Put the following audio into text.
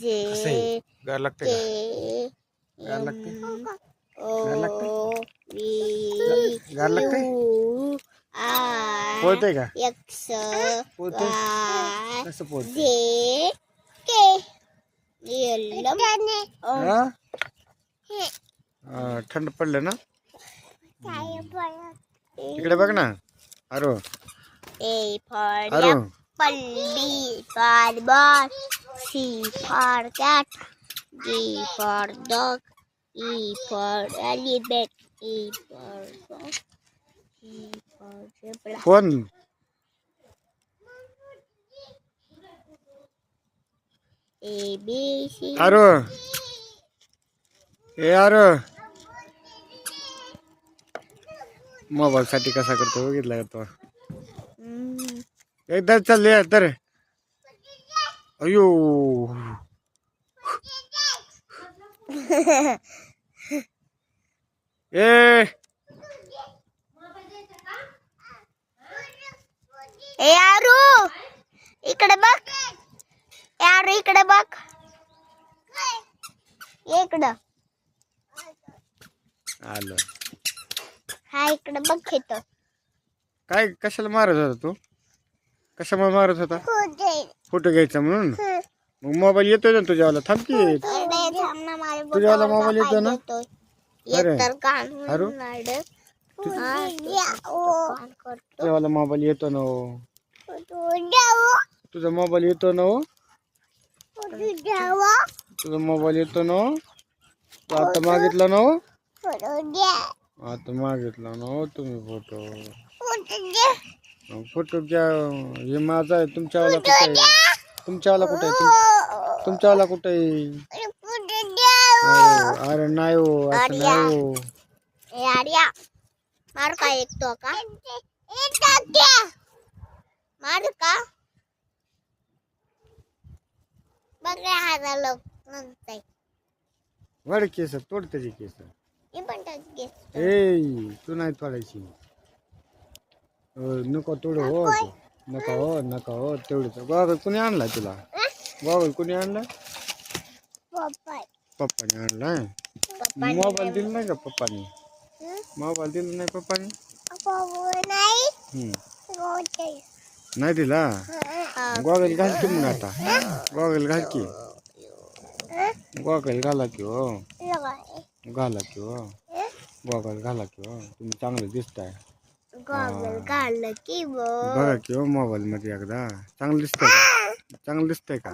कसं आहे? गार लागते का? गार लागते? गार लागते? गार लागते? पोळतंय का? पोळतंय? कसं पोळतंय? थंड पडलं ना? तिकडे बघ ना. अरो अरो Apple, B for ball, C for cat, D for dog, E for elephant, E for dog, E for zebra. Phone A B C. Arrow A arrow mobile साठी कसा करतो बघितला का तो? एकदा चालले तर अयो ए यारू इकडे बघ. यारू इकडे बघ. इकडं आलं हा इकडे बघ इथं. काय कशाला मारत होता तू? कशामुळे मारत होता? फोटो घ्यायचा म्हणून. मग मोबाईल येतोय ना तुझ्यावाला? थांब की तुझ्यावाला मोबाईल येतो ना? अरे अरे तुझ्यावाला मोबाईल येतो ना हो. तुझा मोबाईल येतो ना हो. तुझा मोबाईल येतो ना हो. तू आता मागितला ना हो. आता मागितला ना हो तुम्ही फोटो. फोटो घ्या. हे माझा आहे. तुमच्यावाला कुठे आहे? तुमच्यावाला कुठे आहे? तुमच्यावाला कुठे आहे? अरे नाही हो असं नाही हो. यारिया मार का एक तो का मार का बघ रे हा झालं म्हणताय. वड केस तोड त्याची केस. मी पण टच केस ए तू नाही तोडायची. नको तोड हो. नका हो नका हो तेवढीच. गॉगल कुणी आणलाय तुला? गॉगल कुणी आणलाय? पप्पाने आणलाय. मोबाईल दिला नाही का पप्पाने? मोबाईल दिला नाही पप्पाने? नाही दिला. गॉगल घाल की मग आता. गॉगल घाल की. गॉगल घाला की हो. घाला की हो. गॉगल घाला की हो. तुम्ही चांगलं दिसताय. गॉगल घाललं की बघा की हो मोबाईल मध्ये एकदा. चांगलं दिसतंय का? चांगलं दिसतंय का?